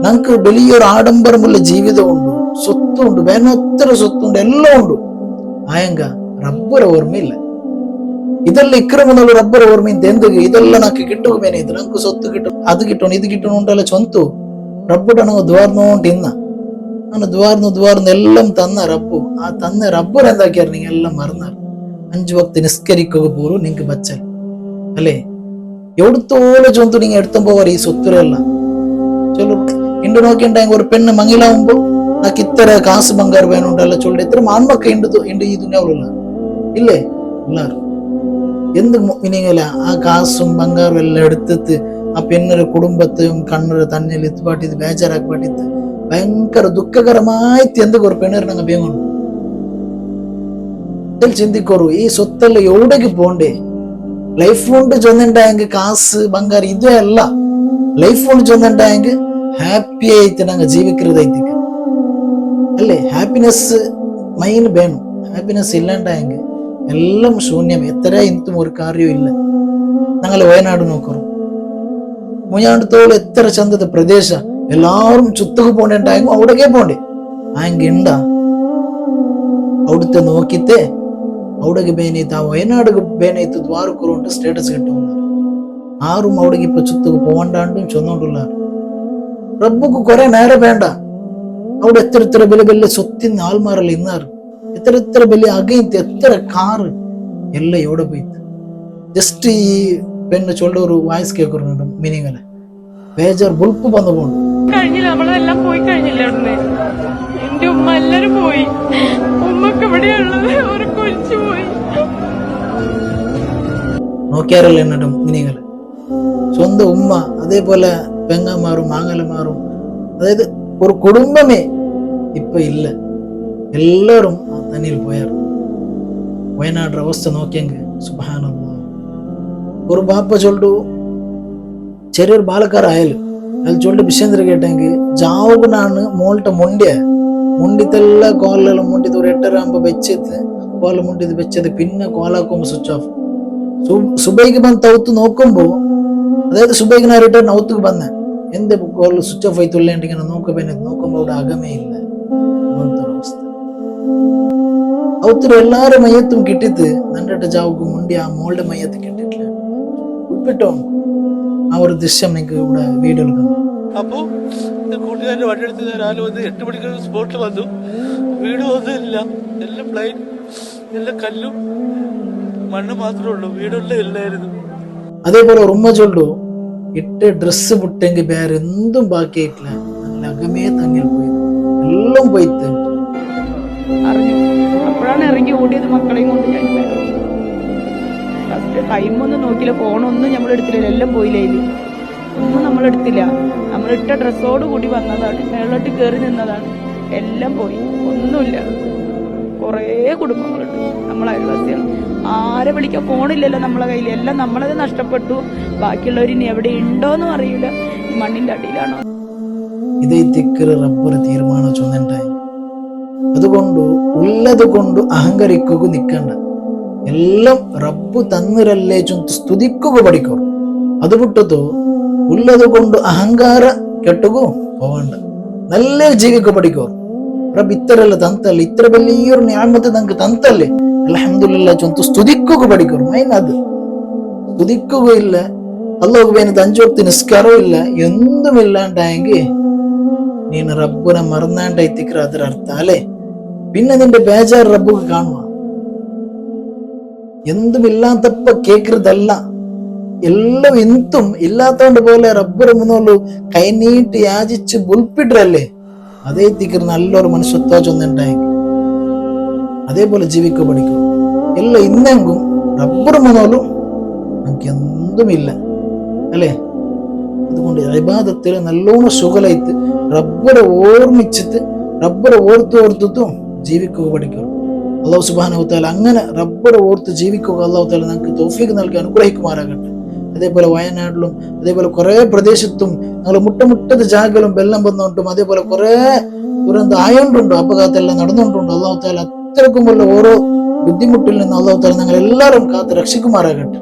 ഞങ്ങൾക്ക് വലിയൊരു ആഡംബരമുള്ള ജീവിതമുണ്ട്, സ്വത്തുണ്ട്, വേനൊത്തര സ്വത്തുണ്ട്, എല്ലാം ഉണ്ട്. ആയങ്ക റബ്ബರ ഓർമ്മയില്ല. ഇതെല്ലാം ഇക്രമെന്നുള്ള റബ്ബರ ഓർമ്മ എന്ത് ಇದೆಲ್ಲ ನಾಕ್ ಕಿಟ್ಟುಬೇನೆ ಇದು ನಂಗೆ ಸೊತ್ತು ಕಿಟ್ಟು ಅದು ಕಿಟ್ಟೋಣ ಇದು ಕಿಟ್ಟೋಣ ಉಂಟಲ್ಲ ಚೊಂತು ರಬ್ಬುಟ ನಂಗೆ ದ್ವಾರ್ನೋಂಟು ಇನ್ನ ನಾನು ദ്വാർന്ന് എല്ലാം തന്ന റബ്ബു. ആ തന്ന റബ്ബർ എന്താക്കിയാറ് നിങ്ങൾ എല്ലാം മറന്നാർ. 5 വക്ത് നിസ്കരിക്കുക പോലും നിങ്ങൾക്ക് ബച്ചൽ അല്ലേ? എവിടത്തോളം ചൊന്തു നിങ്ങൾ എടുത്തും പോവാറ് ഈ സ്വത്തുരെല്ലാം. ചൊല്ലു ഇണ്ട് നോക്കിണ്ടായെങ്കിൽ ഒരു പെണ്ണ് മങ്ങിലാവുമ്പോ നാക്ക് ഇത്ര കാസ് ബംഗാർ വേണുണ്ടല്ല ചൊല്ലി എത്ര ആൺമക്ക ഉണ്ട് ഈ ദുനിയാവിലുള്ള ഇല്ലേ? എല്ലാരും എന്ത് ഇനിങ്ങല ആ കാസും ബംഗാറും എല്ലാം എടുത്തിട്ട് ആ പെണ്ണൊരു കുടുംബത്തെയും കണ്ണൊരു തന്നിൽ എത്തുപാട്ടിത് ബേജാറാക്കിപ്പാട്ടിത്ത് ഭയങ്കര ദുഃഖകരമായിട്ട് എന്തൊക്കെ പെണ്ണേറിനങ്ങ് വേങ്ങുന്നു. ചിന്തിക്കോറു ഈ സ്വത്തെല്ലാം എവിടേക്ക് പോണ്ടേ? ലൈഫ് കൊണ്ട് ചൊന്നിണ്ടായെങ്കിൽ കാസ് ബംഗാർ ഇതേ അല്ല. ലൈഫ് കൊണ്ട് ചൊന്നിണ്ടായെങ്കിൽ ഹാപ്പി ആയിട്ട് ഞങ്ങൾ ജീവിക്കുന്നതായിട്ട് അല്ലേ? ഹാപ്പിനെസ് മൈൻ വേണം. ഹാപ്പിനെസ് ഇല്ലാണ്ടായെങ്കിൽ എല്ലാം ശൂന്യം. എത്ര ഇന്തും ഒരു കാര്യവും ഇല്ല. ഞങ്ങൾ വയനാട് നോക്കറു മുയാണ്ടത്തോളം എത്ര ചന്തത്തെ പ്രദേശ എല്ലാവരും ചുത്തക്ക് പോണ്ടായെങ്കിൽ അവിടേക്കേ പോണ്ടേ? ആയെങ്കിൽ ഉണ്ടാ അവിടുത്തെ നോക്കിത്തെ അവിടേക്ക് ಬೇನೈತೆ ആ വയനാട് ಬೇನೈತೆ ദ്വാരക്കുറുണ്ട് സ്ಟೇಟಸ್ കിട്ടുన్నారు. ആരും അവിടേക്ക് ഇപ്പൊ ചുത്തക്ക് പോകണ്ടാണ്ടും ചൊന്നോണ്ടുള്ളാർ. റബ്ബുക്ക് കുറെ നേരം വേണ്ട. അവിടെ എത്ര വലിയ സ്വത്തിന് ആൾമാരല്ല ഇന്നാറ്. എത്ര വലിയ അകയത്ത് എത്ര കാറ് എല്ലാം എവിടെ പോയിട്ട് ജസ്റ്റ് ഈ പെണ്ണ് ചൊല്ല ഒരു വായിസ് കേൾക്കുന്നുണ്ട് മീനിങ്ങനെ ബേജാർ ബുൾപ്പ് വന്നു പോകണം. കഴിഞ്ഞില്ല, നമ്മളെല്ലാം പോയി കഴിഞ്ഞില്ല. അവിടുന്ന് എന്റെ ഉമ്മ എല്ലാരും പോയി. ഉമ്മക്ക് എവിടെയുള്ളത് ഒരു കൊച്ചു പോയി. നോക്കിയാറല്ല എന്നിട്ടും മിനിങ്ങള് സ്വന്തം ഉമ്മ അതേപോലെ പെങ്ങന്മാരും മാങ്ങലമാരും അതായത് ഒരു കുടുംബമേ ഇപ്പൊ ഇല്ല. എല്ലാരും ആ തന്നിൽ പോയാർ. വയനാട് അവസ്ഥ നോക്കിയെങ്കിൽ സുബ്ഹാനല്ലാഹ്. ഒരു ബാപ്പ ചൊല്ലു ചെറിയൊരു ബാലക്കാരായാലും അത് ചൊല്ലു വിഷയന്തര കേട്ടെങ്കിൽ ജാവുകനാണ് മോൾട്ട മുണ്ടിത്തെല്ല കോലെല്ലാം മുണ്ടിത് ഒരു 8:30 വെച്ചത് കോല മുണ്ടിത് വെച്ചത് പിന്നെ കോലാക്കുമ്പോ സ്വിച്ച് ഓഫ്. സുബൈക്ക് ಬಂದು ತೌತು നോക്കുമ്പോ അതായത് സുബൈക്ക് ഞാൻ റിട്ടേൺ ഔത്തുക്ക് ಬಂದ എന്ത് കോൾ സ്വിച്ച് ഓഫ് ആയിത്തുള്ളേണ്ടി ഇങ്ങനെ നോക്കുമ്പോ അവിടെ അകമേ ഇല്ല. അവസ്ഥ ഔത്തുರು എല്ലാരും മയ്യത്തും കിട്ടിത്ത് നന്നിട്ട് ജാവുക്ക് മുണ്ടി ആ മോളുടെ മയ്യത്ത് കിട്ടിട്ടില്ല. ഉൾപ്പെട്ടോ ആ ഒരു ദൃശ്യം നിങ്ങൾക്ക് ഇവിടെ വീഡിയോ എടുക്കാം. അപ്പോ കൂട്ടുകാരുടെ വണ്ടി എടുത്ത് രാവിലെ വന്ന് 8 മണിക്ക് സ്പോട്ടിൽ വന്നു. വീട് ഒന്നുമില്ല, എല്ലാം പ്ലെയിൻ, എല്ലാം കല്ലും മണ്ണ് മാത്രമേ ഉള്ളൂ, വീടുള്ള ഇല്ലായിരുന്നു. അതേപോലെ ഉമ്മ ചൊല്ലു ഇട്ട് ഡ്രസ്സ് വിട്ടെങ്കിൽ വേറെ എന്തും ബാക്കിയായിട്ടില്ല. നല്ല അകമേ തങ്ങിൽ പോയി എല്ലാം പോയിട്ട് അറിഞ്ഞു. അപ്പോഴാണ് ഇറങ്ങി ഓടിയത് മക്കളെയും കൊണ്ട്. ഞാൻ ഫസ്റ്റ് ടൈമൊന്നും നോക്കില്ല, ഫോണൊന്നും നമ്മൾ എടുത്തില്ല, എല്ലാം പോയില്ലേ. ഒന്നും നമ്മളെടുത്തില്ല. നമ്മളിട്ട ഡ്രസ്സോട് കൂടി വന്നതാണ്, മേളോട്ട് കയറി നിന്നതാണ്, എല്ലാം പോയി, ഒന്നുമില്ല. കുറേ കുടുംബങ്ങളുണ്ട് നമ്മളെ അയൽവാസികൾ. ആരെ വിളിക്കാൻ ഫോണില്ലല്ലോ നമ്മളെ കയ്യിൽ. എല്ലാം നമ്മളത് നഷ്ടപ്പെട്ടു. ബാക്കിയുള്ളവരിനി എവിടെ ഉണ്ടോന്നും അറിയില്ല. ഈ മണ്ണിന്റെ അടിയിലാണോ? ഇതേ തിക്കറ് റബ്ബർ തീരുമാനം ചൊന്നുണ്ടായി. അതുകൊണ്ട് ഉള്ളത് കൊണ്ട് അഹങ്കരിക്കുക നിൽക്കണ്ട. എല്ലാം റബ്ബ് തന്നിരല്ലേ ചൊന്ന് സ്തുതിക്കുക പഠിക്കും. അത് വിട്ടതോ ഉള്ളത് കൊണ്ട് അഹങ്കാര കെട്ടുകോ പോവണ്ട. നല്ല ജീവിക്കുക പഠിക്കോ. റബ്ബ് ഇത്രല്ല തന്തല്ലേ, ഇത്ര വലിയൊരു ഞാമത്ത് നമുക്ക് തന്തല്ലേ, അൽഹംദുലില്ലാഹ് ചൊന്ന് സ്തുതിക്കുക പഠിക്കും. അത് സ്തുതിക്കുകയില്ല, അല്ലാഹു വേനത് 5 വക്ത് നിസ്കാരവും ഇല്ല, എന്തും ഇല്ലാണ്ടായെങ്കിൽ നീನು റബ്ബുനെ മറന്നാണ്ടായിത്തിക്കറ. അതൊരു അർത്ഥ അല്ലേ? പിന്നെ നിന്റെ ബേജാർ റബ്ബുക്ക് കാണുക. എന്തും ഇല്ലാത്തപ്പ കേൾക്കുന്നതല്ല, എല്ലാം എന്തും ഇല്ലാത്തോണ്ട് പോലെ റബ്ബർ മുന്നോളൂ കൈനീട്ടി യാചിച്ച് ബുൾപ്പിട്ടല്ലേ. അതേ തിക്കർ നല്ലൊരു മനുഷ്യത്വ ചൊന്നുണ്ടായെങ്കിൽ അതേപോലെ ജീവിക്കുക പഠിക്കും. എല്ലാം ഇന്നെങ്കും റബ്ബർ മുന്നോളും നമുക്ക് എന്തുമില്ല അല്ലേ? അതുകൊണ്ട് ഇബാദത്തിൽ നല്ലോണം സുഖലായിട്ട് റബ്ബറെ ഓർമ്മിച്ചിട്ട് റബ്ബറെ ഓർത്തും ജീവിക്കുക പഠിക്കുക. അല്ലാഹു സുബ്ഹാനഹു വ തആല അങ്ങനെ റബ്ബറെ ഓർത്ത് ജീവിക്കുക അല്ലാഹു തആല നമുക്ക് തൗഫീഖ് നൽകി അനുഗ്രഹിക്കുമാറാകട്ടെ. അതേപോലെ വയനാട്ടിലും അതേപോലെ കുറെ പ്രദേശത്തും ഞങ്ങൾ മുട്ടമുട്ടത് ജാഗലും വെള്ളം വന്നുകൊണ്ടും അതേപോലെ കുറെ ദുരന്തം ആയോണ്ടുണ്ടോ, അപഘാതമെല്ലാം നടന്നുകൊണ്ടുണ്ടോ. അല്ലാഹു തആല അത്രക്കുമുള്ള ഓരോ ബുദ്ധിമുട്ടിൽ നിന്ന് അല്ലാഹു തആല ഞങ്ങൾ എല്ലാവരും കാത്ത് രക്ഷിക്കുമാറാകട്ടെ.